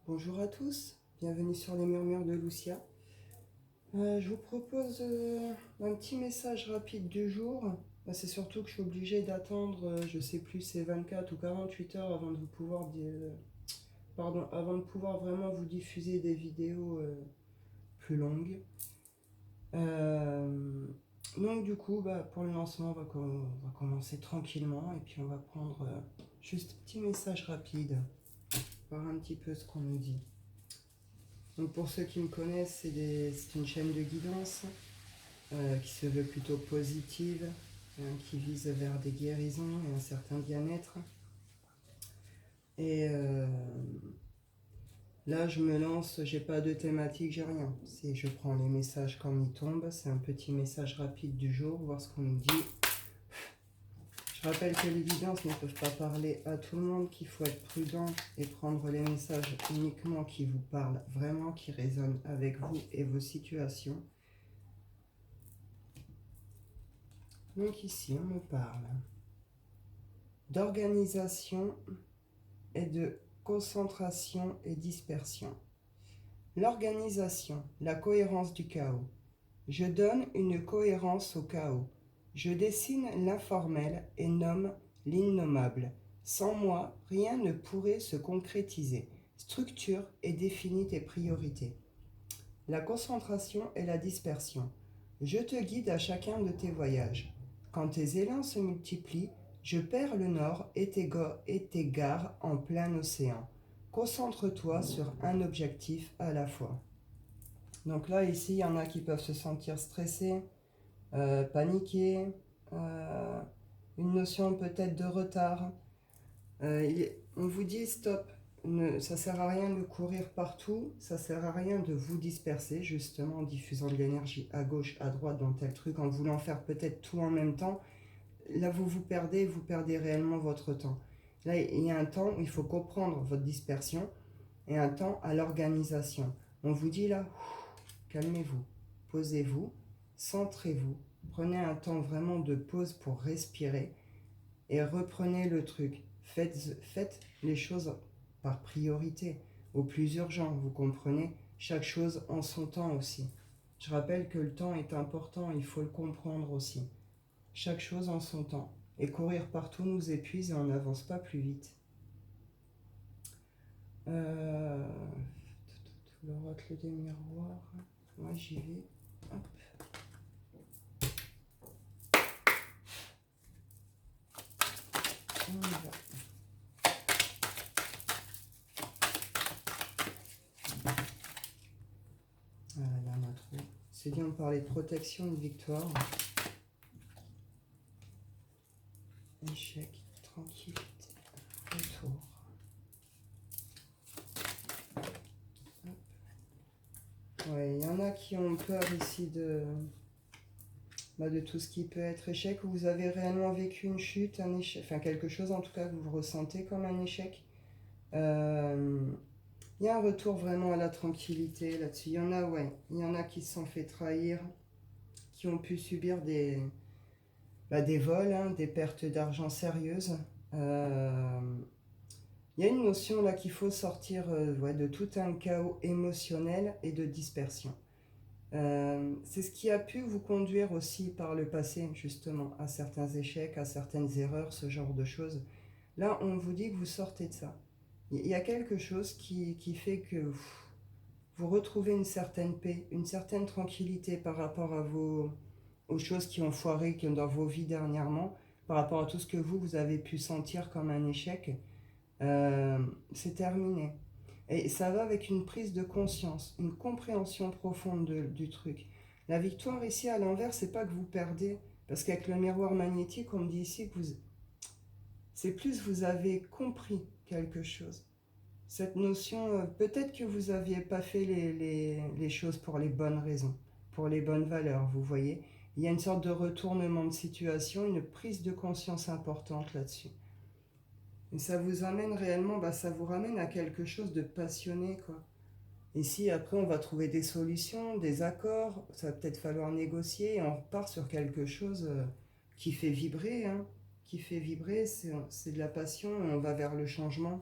Bonjour à tous, bienvenue sur les murmures de Lucia. Je vous propose un petit message rapide du jour. C'est surtout que je suis obligée d'attendre, je sais plus, c'est 24 ou 48 heures avant de avant de pouvoir vraiment vous diffuser des vidéos plus longues. Donc du coup, pour le lancement, on va commencer tranquillement et puis on va prendre juste un petit message rapide, voir un petit peu ce qu'on nous dit. Donc pour ceux qui me connaissent, c'est une chaîne de guidance qui se veut plutôt positive, qui vise vers des guérisons et un certain bien-être. Et là, je me lance, j'ai pas de thématique, j'ai rien. Je prends les messages quand ils tombent, c'est un petit message rapide du jour, voir ce qu'on nous dit. Je rappelle que les guidances ne peuvent pas parler à tout le monde, qu'il faut être prudent et prendre les messages uniquement qui vous parlent vraiment, qui résonnent avec vous et vos situations. Donc ici, on me parle d'organisation et de concentration et dispersion. L'organisation, la cohérence du chaos. Je donne une cohérence au chaos. Je dessine l'informel et nomme l'innommable. Sans moi, rien ne pourrait se concrétiser. Structure et définis tes priorités. La concentration et la dispersion. Je te guide à chacun de tes voyages. Quand tes élans se multiplient, je perds le nord et t'égare en plein océan. Concentre-toi sur un objectif à la fois. Donc là, ici, il y en a qui peuvent se sentir stressés, paniqués, une notion peut-être de retard. On vous dit stop, ça sert à rien de courir partout, ça sert à rien de vous disperser, justement en diffusant de l'énergie à gauche, à droite dans tel truc, en voulant faire peut-être tout en même temps. Là, vous perdez réellement votre temps. Là, il y a un temps où il faut comprendre votre dispersion et un temps à l'organisation. On vous dit là, calmez-vous, posez-vous, centrez-vous, prenez un temps vraiment de pause pour respirer et reprenez le truc. Faites les choses par priorité, au plus urgent, vous comprenez, chaque chose en son temps aussi. Je rappelle que le temps est important, il faut le comprendre aussi. Chaque chose en son temps. Et courir partout nous épuise et on n'avance pas plus vite. L'oracle des miroirs. Moi j'y vais. Hop. On y va. Ah, il y en a trop. C'est bien de parler de protection et de victoire. Échec, tranquillité, retour. Ouais, il y en a qui ont peur ici de tout ce qui peut être échec, où vous avez réellement vécu une chute, un échec, enfin quelque chose en tout cas que vous ressentez comme un échec. Il y a un retour vraiment à la tranquillité là-dessus. Il y en a qui se sont fait trahir, qui ont pu subir des vols, des pertes d'argent sérieuses. Il y a une notion là qu'il faut sortir de tout un chaos émotionnel et de dispersion. C'est ce qui a pu vous conduire aussi par le passé, justement, à certains échecs, à certaines erreurs, ce genre de choses. Là, on vous dit que vous sortez de ça. Il y a quelque chose qui fait que vous retrouvez une certaine paix, une certaine tranquillité par rapport aux choses qui ont foiré dans vos vies dernièrement, par rapport à tout ce que vous avez pu sentir comme un échec. C'est terminé. Et ça va avec une prise de conscience, une compréhension profonde du truc. La victoire ici à l'envers, c'est pas que vous perdez, parce qu'avec le miroir magnétique, on me dit ici que c'est plus vous avez compris quelque chose. Cette notion, peut-être que vous n'aviez pas fait les choses pour les bonnes raisons, pour les bonnes valeurs, vous voyez. Il y a une sorte de retournement de situation, une prise de conscience importante là-dessus. Et ça vous amène réellement, ça vous ramène à quelque chose de passionné, quoi. Et si après on va trouver des solutions, des accords, ça va peut-être falloir négocier et on repart sur quelque chose qui fait vibrer, qui fait vibrer, c'est de la passion et on va vers le changement.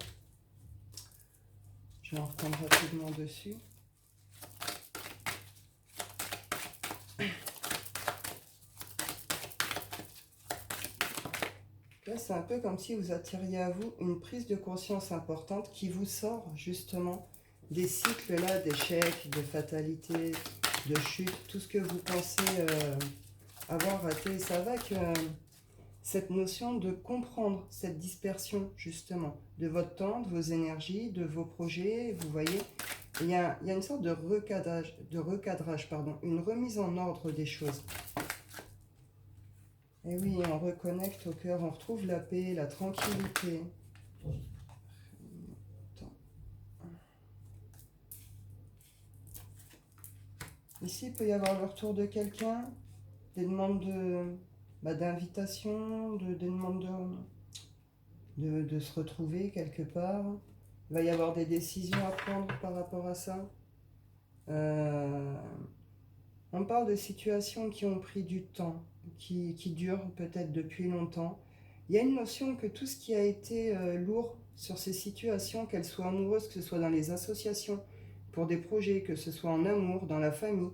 Je vais en reprendre rapidement dessus. Là, c'est un peu comme si vous attiriez à vous une prise de conscience importante qui vous sort justement des cycles-là, d'échecs, de fatalité, de chute, tout ce que vous pensez avoir raté. Ça va que cette notion de comprendre cette dispersion justement de votre temps, de vos énergies, de vos projets, vous voyez, il y a une sorte de recadrage, pardon, une remise en ordre des choses. Et oui, on reconnecte au cœur, on retrouve la paix, la tranquillité. Ici, il peut y avoir le retour de quelqu'un, des demandes d'invitation, des demandes de se retrouver quelque part. Il va y avoir des décisions à prendre par rapport à ça. On parle de situations qui ont pris du temps, qui durent peut-être depuis longtemps. Il y a une notion que tout ce qui a été lourd sur ces situations, qu'elles soient amoureuses, que ce soit dans les associations, pour des projets, que ce soit en amour, dans la famille,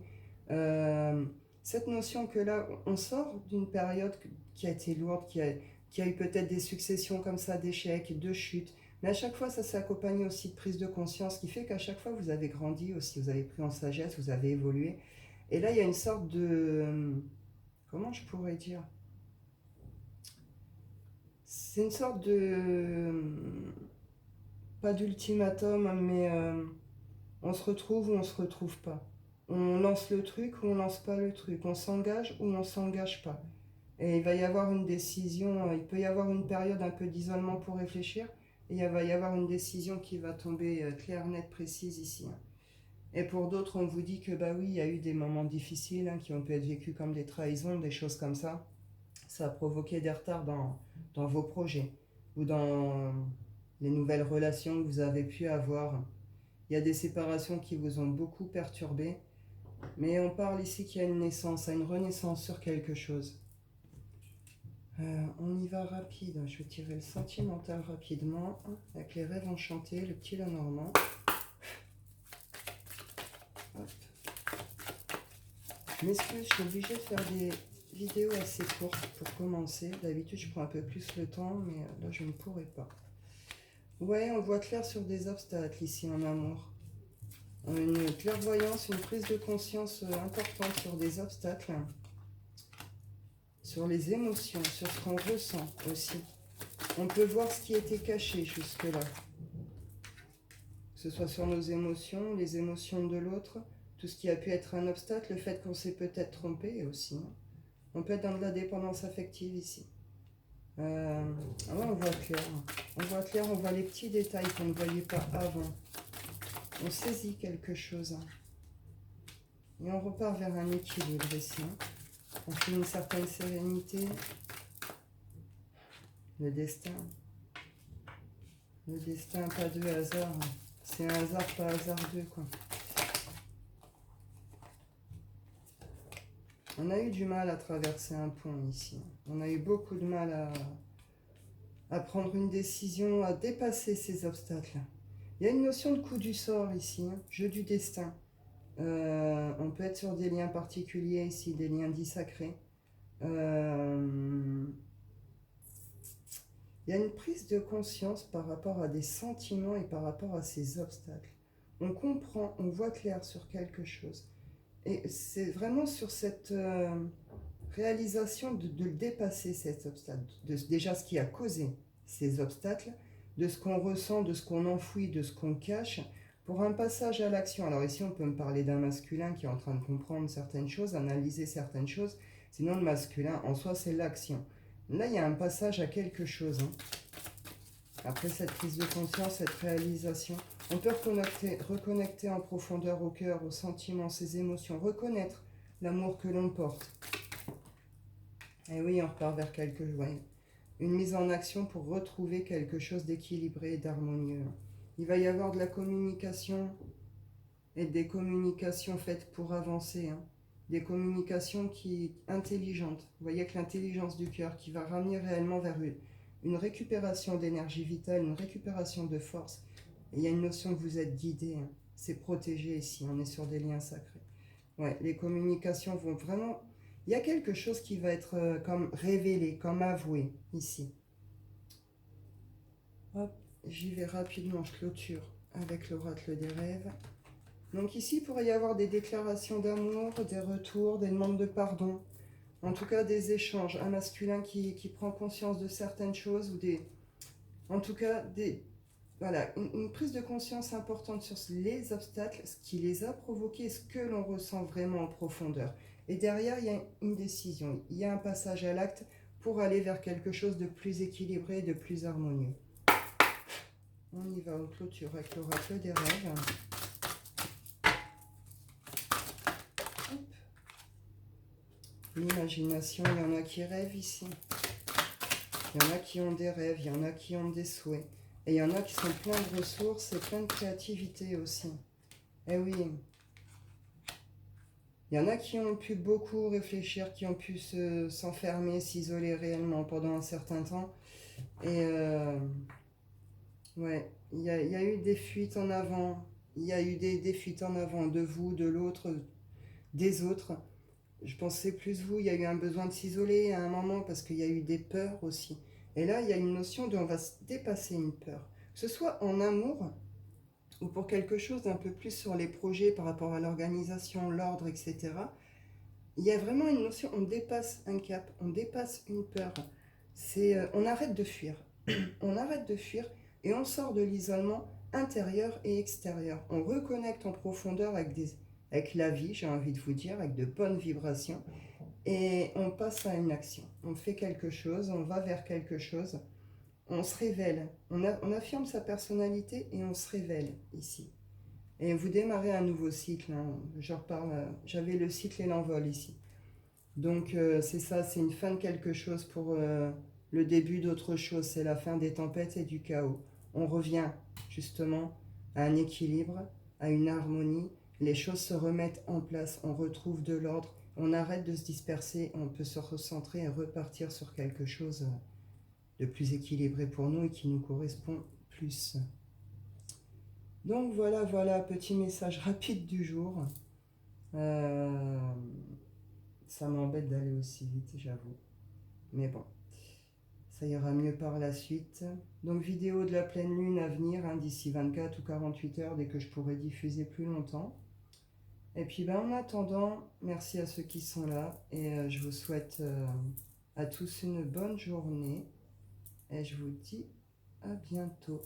cette notion que là, on sort d'une période qui a été lourde, qui a eu peut-être des successions comme ça, d'échecs, de chutes, mais à chaque fois, ça s'est accompagné aussi de prise de conscience, qui fait qu'à chaque fois, vous avez grandi aussi, vous avez pris en sagesse, vous avez évolué. Et là, il y a une sorte de... Comment je pourrais dire? C'est une sorte de... Pas d'ultimatum, mais on se retrouve ou on se retrouve pas. On lance le truc ou on lance pas le truc. On s'engage ou on s'engage pas. Et il va y avoir une décision, il peut y avoir une période un peu d'isolement pour réfléchir. Et il va y avoir une décision qui va tomber claire, nette, précise ici. Et pour d'autres, on vous dit que bah oui, il y a eu des moments difficiles qui ont pu être vécus comme des trahisons, des choses comme ça. Ça a provoqué des retards dans vos projets ou dans les nouvelles relations que vous avez pu avoir. Il y a des séparations qui vous ont beaucoup perturbé, mais on parle ici qu'il y a une naissance, une renaissance sur quelque chose. On y va rapide, je vais tirer le sentimental rapidement, avec les rêves enchantés, le petit Lenormand. Hop. Je m'excuse, je suis obligée de faire des vidéos assez courtes pour commencer. D'habitude, je prends un peu plus le temps, mais là, je ne pourrais pas. Ouais, on voit clair sur des obstacles ici en amour. Une clairvoyance, une prise de conscience importante sur des obstacles, sur les émotions, sur ce qu'on ressent aussi. On peut voir ce qui était caché jusque-là. Que ce soit sur nos émotions, les émotions de l'autre, tout ce qui a pu être un obstacle, le fait qu'on s'est peut-être trompé aussi. On peut être dans de la dépendance affective ici. Ouais, on voit clair. On voit clair, on voit les petits détails qu'on ne voyait pas avant. On saisit quelque chose. Et on repart vers un équilibre ici. On fait une certaine sérénité. Le destin. Le destin, pas de hasard. C'est un hasard, pas hasardeux, quoi. On a eu du mal à traverser un pont ici. On a eu beaucoup de mal à prendre une décision, à dépasser ces obstacles. Il y a une notion de coup du sort ici, jeu du destin. On peut être sur des liens particuliers ici, des liens dits sacrés. Il y a une prise de conscience par rapport à des sentiments et par rapport à ces obstacles. On comprend, on voit clair sur quelque chose. Et c'est vraiment sur cette réalisation de dépasser cet obstacle, de déjà ce qui a causé ces obstacles, de ce qu'on ressent, de ce qu'on enfouit, de ce qu'on cache, pour un passage à l'action. Alors ici, on peut me parler d'un masculin qui est en train de comprendre certaines choses, analyser certaines choses. Sinon, le masculin, en soi, c'est l'action. Là, il y a un passage à quelque chose. Après cette prise de conscience, cette réalisation, on peut reconnecter en profondeur au cœur, aux sentiments, ses émotions, reconnaître l'amour que l'on porte. Et oui, on repart vers quelque chose. Une mise en action pour retrouver quelque chose d'équilibré et d'harmonieux. Il va y avoir de la communication et des communications faites pour avancer. Des communications intelligentes. Vous voyez que l'intelligence du cœur qui va ramener réellement vers une récupération d'énergie vitale, une récupération de force. Il y a une notion que vous êtes guidé, hein. C'est protégé ici, on est sur des liens sacrés. Ouais, les communications vont vraiment... Il y a quelque chose qui va être comme révélé, comme avoué ici. Hop, j'y vais rapidement, je clôture avec l'oracle des rêves. Donc ici, il pourrait y avoir des déclarations d'amour, des retours, des demandes de pardon. En tout cas, des échanges. Un masculin qui prend conscience de certaines choses ou des... En tout cas, voilà, une prise de conscience importante sur les obstacles, ce qui les a provoqués, ce que l'on ressent vraiment en profondeur. Et derrière, il y a une décision, il y a un passage à l'acte pour aller vers quelque chose de plus équilibré, de plus harmonieux. On y va, on clôture avec l'oracle des rêves. L'imagination, il y en a qui rêvent ici. Il y en a qui ont des rêves, il y en a qui ont des souhaits. Et il y en a qui sont pleins de ressources et pleins de créativité aussi. Eh oui. Il y en a qui ont pu beaucoup réfléchir, qui ont pu s'enfermer, s'isoler réellement pendant un certain temps. Et ouais, il y a eu des fuites en avant. Il y a eu des fuites en avant de vous, de l'autre, des autres. Je pensais plus vous, il y a eu un besoin de s'isoler à un moment parce qu'il y a eu des peurs aussi. Et là, il y a une notion de on va se dépasser une peur. Que ce soit en amour ou pour quelque chose d'un peu plus sur les projets par rapport à l'organisation, l'ordre, etc. Il y a vraiment une notion, on dépasse un cap, on dépasse une peur. On arrête de fuir. On arrête de fuir et on sort de l'isolement intérieur et extérieur. On reconnecte en profondeur avec la vie, j'ai envie de vous dire, avec de bonnes vibrations. Et on passe à une action. On fait quelque chose, on va vers quelque chose. On se révèle. On affirme sa personnalité et on se révèle ici. Et vous démarrez un nouveau cycle, hein. Je reparle, j'avais le cycle et l'envol ici. Donc c'est ça, c'est une fin de quelque chose pour le début d'autre chose. C'est la fin des tempêtes et du chaos. On revient justement à un équilibre, à une harmonie. Les choses se remettent en place, on retrouve de l'ordre, on arrête de se disperser, on peut se recentrer et repartir sur quelque chose de plus équilibré pour nous et qui nous correspond plus. Donc voilà, voilà, petit message rapide du jour. Ça m'embête d'aller aussi vite, j'avoue. Mais bon, ça ira mieux par la suite. Donc vidéo de la pleine lune à venir, hein, d'ici 24 ou 48 heures, dès que je pourrai diffuser plus longtemps. Et puis ben, en attendant, merci à ceux qui sont là. Et je vous souhaite à tous une bonne journée. Et je vous dis à bientôt.